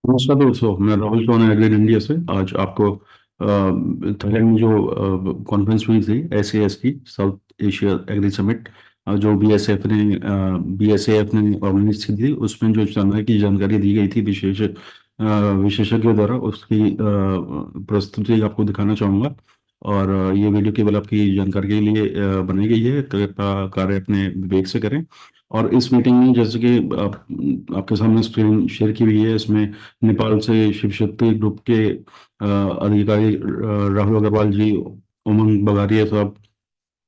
नमस्कार दोस्तों, मैं राहुल चौहान एग्री इंडिया से। आज आपको थाईलैंड में जो कॉन्फ्रेंस हुई थी एसएएस की, साउथ एशिया एग्री समिट, जो बीएसएफ ने ऑर्गेनाइज की थी, उसमें जो चंद्र की जानकारी दी गई थी विशेषज्ञों द्वारा, उसकी प्रस्तुति आपको दिखाना चाहूँगा। और ये वीडियो केवल आपकी जानकारी के लिए बनाई गई है। कृपया कार्य अपने विवेक से करें। और इस मीटिंग में, जैसे कि आपके सामने स्क्रीन शेयर की हुई है, इसमें नेपाल से शिव शक्ति ग्रुप के अधिकारी राहुल अग्रवाल जी, उमंग बगारिया साहब,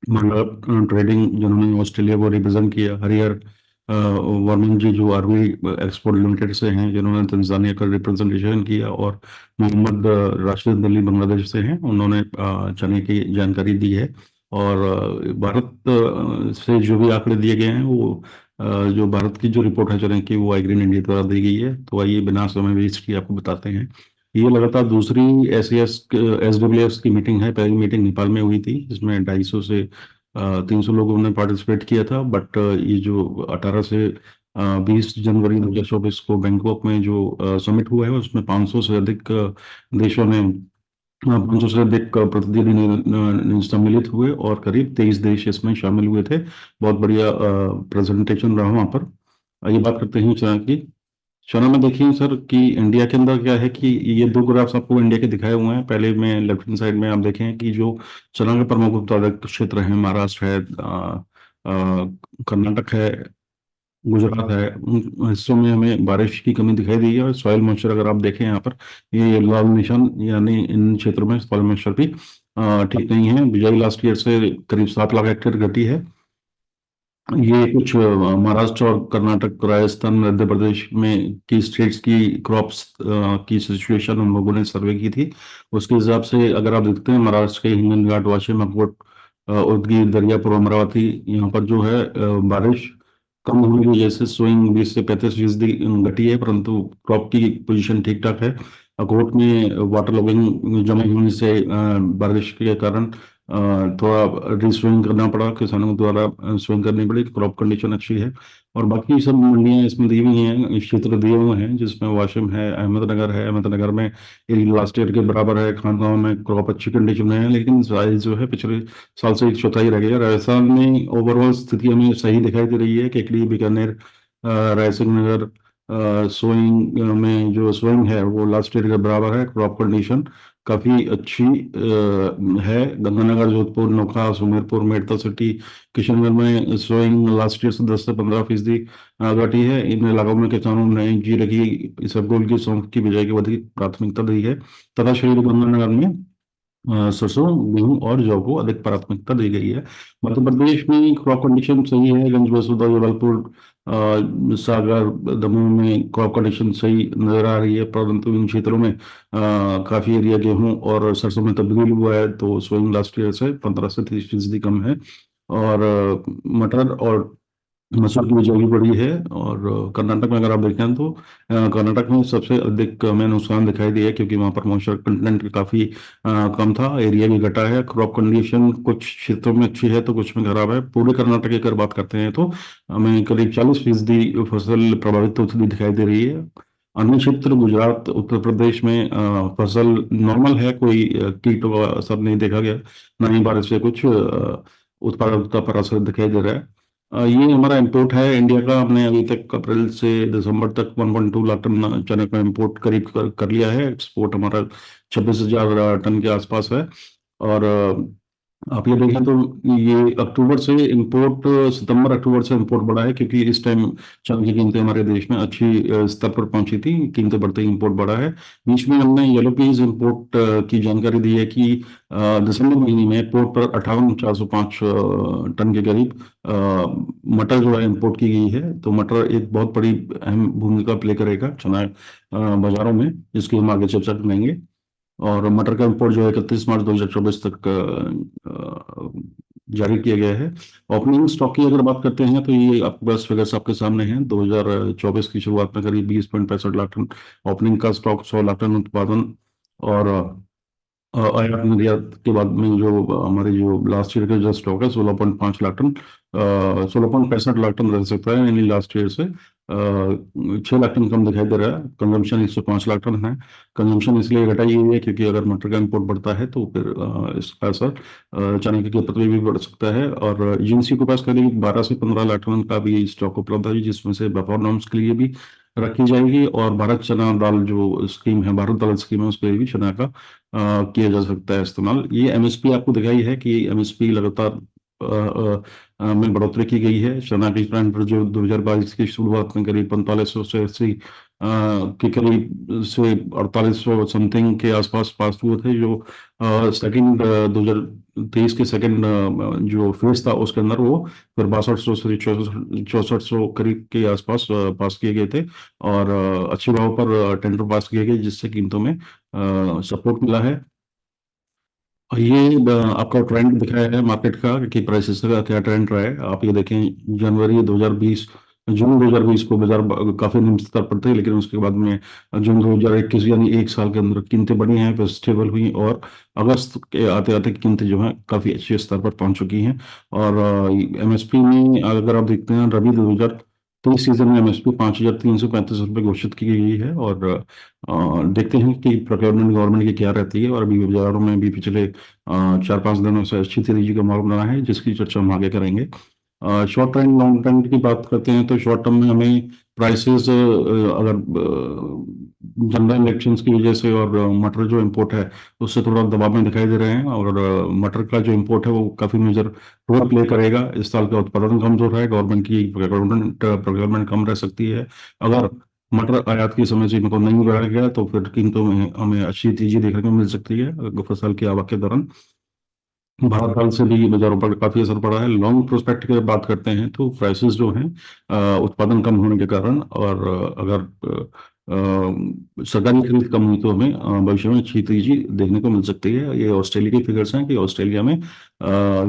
मंडला ट्रेडिंग जिन्होंने ऑस्ट्रेलिया को रिप्रेजेंट किया, हरिहर वर्मन जी जो आरवी एक्सपोर्ट लिमिटेड से हैं, जिन्होंने तंजानिया का रिप्रेजेंटेशन किया, और मोहम्मद राशिद अली बांग्लादेश से हैं, उन्होंने चने की जानकारी दी है। और भारत से जो भी आंकड़े दिए गए हैं, वो जो भारत की जो रिपोर्ट है चने की, वो एग्रीन इंडिया द्वारा दी गई है। तो आइए बिना समय वेस्ट किए आपको बताते हैं। ये लगातार दूसरी एस डब्ल्यू एस की मीटिंग है। पहली मीटिंग नेपाल में हुई थी, जिसमें 250 से 300 लोगों ने पार्टिसिपेट किया था। बट ये जो 18 से 20 जनवरी 2024 को बैंकॉक में जो समिट हुआ है, उसमें 500 से अधिक देशों ने 500 से अधिक प्रतिनिधि सम्मिलित हुए, और करीब 23 देश इसमें शामिल हुए थे। बहुत बढ़िया प्रेजेंटेशन रहा वहाँ पर। ये बात करते हैं चना की। चना में देखिए सर कि इंडिया के अंदर क्या है कि ये दो ग्राफ्स आपको इंडिया के दिखाए हुए हैं। पहले में लेफ्ट हैंड साइड में आप देखें कि जो चना के प्रमुख उत्पादक क्षेत्र हैं, महाराष्ट्र है, कर्नाटक है, गुजरात है, उन हिस्सों में हमें बारिश की कमी दिखाई दी है। और सॉइल मॉइस्चर अगर आप देखें यहाँ पर, ये लाल निशान, यानी इन क्षेत्रों में सॉइल मॉइस्चर भी ठीक नहीं है। बिजाई लास्ट ईयर से करीब 7 लाख हेक्टेयर घटी है। ये कुछ महाराष्ट्र और कर्नाटक, राजस्थान, मध्य प्रदेश में की स्टेट्स की क्रॉप्स की सिचुएशन हम लोगों ने सर्वे की थी। उसके हिसाब से अगर आप देखते हैं, महाराष्ट्र के हिंगन घाट, वाशिम, अककोट, उदगीर, दरियापुर, अमरावती, यहाँ पर जो है बारिश कम होने की वजह से सोइंग 20 से 35% घटी है, परंतु क्रॉप की पोजीशन ठीक ठाक है। अककोट में वाटर लॉगिंग जमा होने से बारिश के कारण थोड़ा रिस्विंग करना पड़ा, किसानों द्वारा स्विंग करनी पड़ी। क्रॉप कंडीशन अच्छी है। और बाकी सब मंडियां इसमें दी हुई हैं, क्षेत्र दिए हुए हैं, जिसमें वाशिम है, अहमदनगर है। अहमदनगर में लास्ट ईयर के बराबर है। खानगांव में क्रॉप अच्छी कंडीशन में है, लेकिन साइज जो है पिछले साल से 1/4 रह गया। राजस्थान में ओवरऑल स्थिति हमें सही दिखाई दे रही है। केकड़ी, बीकानेर, रायसिंह नगर, सोइंग में जो सोइंग है वो लास्ट ईयर के बराबर है। क्रॉप कंडीशन काफी अच्छी है। गंगानगर, जोधपुर, नोखा, सुमेरपुर, मेड़ता सिटी, किशनगढ़ में सोइंग लास्ट ईयर से 10 से 15% घटी है। इन इलाकों में किसानों ने जीरे की, इसबगोल की, सौंफ की बिजाई को अधिक प्राथमिकता दी है, तथा श्री गंगानगर में सरसों, गेहूं और जौ को अधिक प्राथमिकता दी गई है। मध्य प्रदेश में क्रॉप कंडीशन सही है। गंज बसुधा, जबलपुर, सागर, दमोह में क्रॉप कंडीशन सही नजर आ रही है, परंतु इन क्षेत्रों में काफी एरिया गेहूं और सरसों में तब्दील हुआ है, तो सोइंग लास्ट ईयर से 15 से 30% कम है। और मटर और मसूर की बिजाई बढ़ी है। और कर्नाटक में अगर आप देखें तो कर्नाटक में सबसे अधिक हमें नुकसान दिखाई दिया है, क्योंकि वहाँ पर मॉइस्चर कंटेंट काफी कम था। एरिया भी घटा है। क्रॉप कंडीशन कुछ क्षेत्रों में अच्छी है तो कुछ में खराब है। पूरे कर्नाटक की अगर बात करते हैं तो हमें करीब 40% फसल प्रभावित होती हुई दिखाई दे रही है। अन्य क्षेत्र गुजरात, उत्तर प्रदेश में फसल नॉर्मल है, कोई कीटों का असर नहीं देखा गया, ना ही बारिश से कुछ उत्पादकता पर असर दिखाई दे रहा है। ये हमारा इंपोर्ट है इंडिया का। हमने अभी तक अप्रैल से दिसंबर तक 1.2 लाख टन चने का इंपोर्ट करीब कर लिया है। एक्सपोर्ट हमारा 26,000 टन के आसपास है। और आप ये देखें तो ये अक्टूबर से इंपोर्ट, सितंबर अक्टूबर से इंपोर्ट बढ़ा है, क्योंकि इस टाइम चांदी की कीमतें हमारे देश में अच्छी स्तर पर पहुंची थी। कीमतें बढ़ते ही इंपोर्ट बढ़ा है। बीच में हमने येलो पीस इंपोर्ट की जानकारी दी है कि दिसंबर महीने में पोर्ट पर 58,405 टन के करीब मटर जो है इंपोर्ट की गई है। तो मटर एक बहुत बड़ी अहम भूमिका प्ले करेगा चना बाजारों में, जिसकी हम आगे चर्चा करेंगे। और मटर का इंपोर्ट जो है 31 मार्च 2024 तक जारी किया गया है। ओपनिंग स्टॉक की अगर बात करते हैं तो ये आपके पास फिगर्स आपके सामने हैं। 2024 की शुरुआत में करीब 20.65 लाख टन ओपनिंग का स्टॉक, 100 लाख टन उत्पादन। और आयात निर्यात के बाद में जो हमारे जो लास्ट ईयर का जो स्टॉक है 16.5 लाख टन, 16.65 लाख टन रह सकता है, यानी लास्ट ईयर से 6 लाख टन कम दिखाई दे रहा है। कंजम्पशन 105 लाख टन है। कंजम्पशन इसलिए घटाई हुई है क्योंकि अगर मटर का इंपोर्ट बढ़ता है तो फिर इसका असर चने की कीमत में भी बढ़ सकता है। और एजेंसी के पास करीब 12 से 15 लाख टन का भी स्टॉक उपलब्ध है, जिसमें से बफर नॉर्म्स के लिए भी रखी जाएगी, और भारत चना दाल जो स्कीम है, भारत दाल स्कीम है, उस पर भी चना का किया जा सकता है इस्तेमाल। ये एमएसपी आपको दिखाई है कि एमएसपी लगातार में बढ़ोतरी की गई है। चना की प्लांट पर जो 2022 की शुरुआत में करीब 4500 से 80 के करीब से 4800 समथिंग के आसपास पास हुए थे, जो सेकंड 2023 के सेकंड जो फेज था उसके अंदर वो फिर 6200 से 6400 करीब के आसपास पास किए गए थे। और अच्छे भाव पर टेंडर पास किए गए, जिससे कीमतों में सपोर्ट मिला है। और ये आपका ट्रेंड दिखाया है मार्केट का कि प्राइसेस का क्या ट्रेंड रहा है। आप ये देखें, जनवरी 2020, जून 2020 को बाजार काफी निम्न स्तर पर थे, लेकिन उसके बाद में जून 2021 यानी एक साल के अंदर कीमतें बढ़ी हैं, फिर स्टेबल हुई, और अगस्त के आते आते कीमतें जो हैं काफी अच्छे स्तर पर पहुंच चुकी हैं। और एमएसपी में अगर आप देखते हैं, रबी 2023 सीजन में एमएसपी 5,335 रुपये घोषित की गई है। और देखते हैं कि प्रोक्योरमेंट गवर्नमेंट की क्या रहती है। और अभी बाजारों में भी पिछले 4-5 दिनों से अच्छी तेजी का माहौल बना है, जिसकी चर्चा हम आगे करेंगे। शॉर्ट टर्म लॉन्ग टर्म की बात करते हैं तो शॉर्ट टर्म में हमें प्राइसेस, अगर जनरल इलेक्शंस की वजह से और मटर जो इंपोर्ट है उससे थोड़ा दबाव में दिखाई दे रहे हैं। और मटर का जो इंपोर्ट है वो काफी मेजर रोल प्ले करेगा। इस साल का उत्पादन कमजोर है, गवर्नमेंट की प्रोक्योरमेंट कम रह सकती है। अगर मटर आयात की समय सीमा को नहीं बढ़ाया गया तो फिर कीमतों में हमें अच्छी तेजी देखने को मिल सकती है फसल की आवक के दौरान। भारत दाल से भी बाजारों पर काफी असर पड़ा है। लॉन्ग प्रोस्पेक्ट की बात करते हैं तो प्राइसेस जो हैं उत्पादन कम होने के कारण, और अगर सरकारी खरीद कम हुई तो हमें भविष्य में अच्छी तेजी देखने को मिल सकती है। ये ऑस्ट्रेलिया की फिगर्स हैं कि ऑस्ट्रेलिया में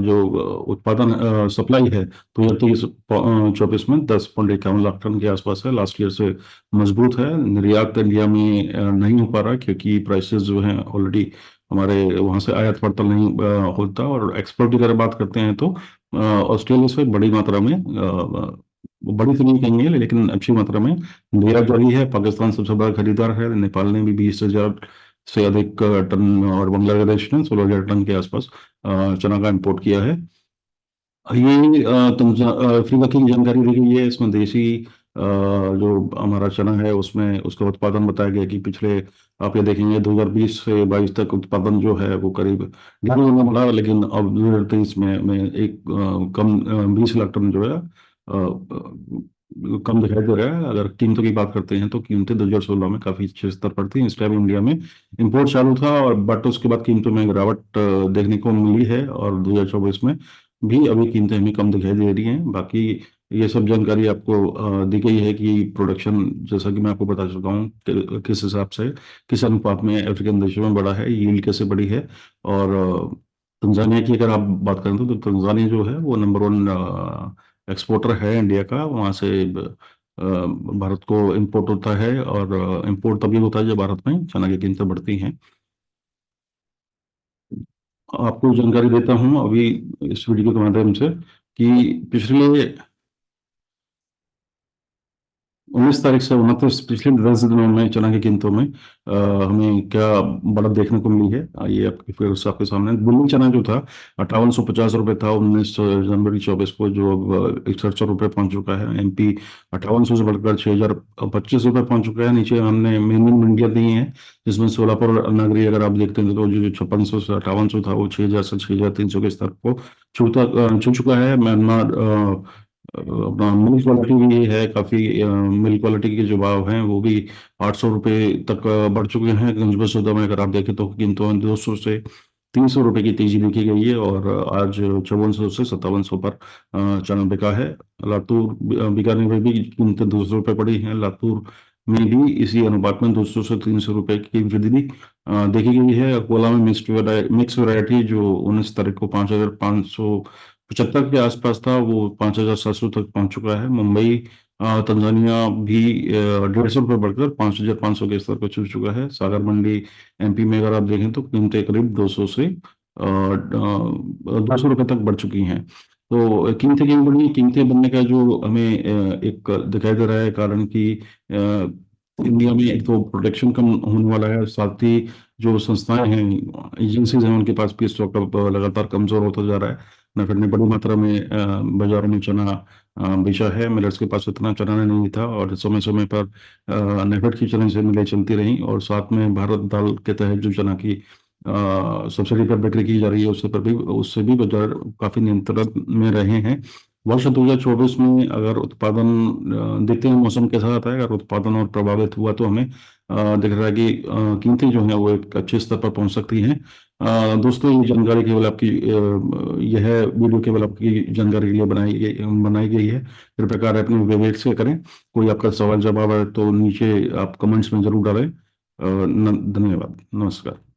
जो उत्पादन सप्लाई है 2023-24 में 10.51 लाख टन के आसपास है, लास्ट ईयर से मजबूत है। निर्यात इंडिया में नहीं हो पा रहा क्योंकि प्राइसेस जो हैं ऑलरेडी हमारे वहां से आयात पड़ताल नहीं होता। और एक्सपोर्ट की अगर बात करते हैं तो ऑस्ट्रेलिया से बड़ी मात्रा में बड़ी तो नहीं कहेंगे लेकिन अच्छी मात्रा में निर्यात जारी है। पाकिस्तान सबसे बड़ा खरीदार है, नेपाल ने भी 20,000 से अधिक टन, और बांग्लादेश ने 16,000 टन के आसपास चना का इंपोर्ट किया है। ये फ्री की जानकारी दी गई है। इसमें देसी जो हमारा चना है उसमें उसका उत्पादन बताया गया कि पिछले, आप ये देखेंगे, 2020 से 22 तक उत्पादन जो है वो करीब 1.5 गुना बढ़ा, लेकिन अब 2023 में एक कम 20 लाख टन जो है कम दिखाई दे रहा है। अगर कीमतों की बात करते हैं तो कीमतें 2016 में काफी अच्छे स्तर पर थी। इस टाइम इंडिया में इंपोर्ट चालू था, और बट उसके बाद कीमतों में गिरावट देखने को मिली है। और 2024 में भी अभी कीमतें हमें कम दिखाई दे रही हैं। बाकी ये सब जानकारी आपको दी गई है कि प्रोडक्शन, जैसा कि मैं आपको बता चुका हूँ किस हिसाब से, किस अनुपात में अफ्रीकन देशों में बढ़ा है, यील्ड कैसे बढ़ी है। और तंजानिया की अगर आप बात करें तो तंजानिया जो है वो नंबर 1 एक्सपोर्टर है इंडिया का। वहाँ से भारत को इंपोर्ट होता है, और इंपोर्ट तभी होता है जब भारत में चना की कीमतें बढ़ती हैं। आपको जानकारी देता हूँ अभी इस वीडियो के माध्यम से कि पिछले 19 तारीख से 29, पिछले 10 दिनों में चना की कीमतों में हमें क्या बढ़त देखने को मिली है। ये आपके फिर आपके सामने दिल्ली चना जो था 5850 रुपये था 19 जनवरी 24 को, जो अब 6100 रुपये पहुंच चुका है। एमपी 5800 से बढ़कर 6025 रुपये पहुंच चुका है। नीचे हमने मेन मेन मंडियां दी हैं, जिसमें सोलापुर नगरी अगर आप देखते हैं तो जो 5600 से 5800 था वो 6000 से 6300 के स्तर को छू चुका है। म्यांमार अपना मिल्क क्वालिटी भी है काफ़ी, मिल्क क्वालिटी के जो भाव हैं वो भी 800 रुपये तक बढ़ चुके हैं। गंज सौदा में अगर आप देखें तो कीमतों में 200 से 300 रुपये की तेजी देखी गई है, और आज 5400 से 5700 पर चना बिका है। लातूर बीकानेर में भी कीमतें 200 रुपये पड़ी हैं। लातूर में भी इसी अनुपात में 200 से 300 रुपये की वृद्धि देखी गई है। अकोला में मिक्स वैरायटी जो 19 तारीख को 5,575 के आसपास था वो 5,700 तक पहुंच चुका है। मुंबई तंजानिया भी 150 रुपये बढ़कर 5,500 के स्तर पर छू चुका है। सागर मंडी एमपी में अगर आप देखें तो कीमतें करीब 200 से 200 रुपये तक बढ़ चुकी हैं। तो कीमतें क्यों बढ़ी? कीमतें बढ़ने का जो हमें एक दिखाई दे रहा है कारण कि इंडिया में एक तो प्रोटेक्शन कम होने वाला है, साथ ही जो संस्थाएं हैं, एजेंसीज हैं, उनके पास भी स्टॉक अब लगातार कमजोर होता जा रहा है। नेफेड ने बड़ी मात्रा में बाजारों में चना बेचा है। मिलर्स के पास इतना चना नहीं था और समय समय पर नेफेड की चलन से मिलें चलती रहीं, और साथ में भारत दाल के तहत जो चना की सब्सिडी पर बिक्री की जा रही है, उससे भी बाजार काफी नियंत्रण में रहे हैं। वर्ष 2024 में अगर उत्पादन देखते हैं मौसम के साथ है, अगर उत्पादन और प्रभावित हुआ तो हमें दिख रहा है कि कीमतें जो हैं वो एक अच्छे स्तर पर पहुंच सकती हैं। दोस्तों, ये जानकारी केवल आपकी यह वीडियो केवल आपकी जानकारी के लिए बनाई गई है। कृपया कार्य अपने विवेक से करें। कोई आपका सवाल जवाब है तो नीचे आप कमेंट्स में जरूर डालें। धन्यवाद, नमस्कार।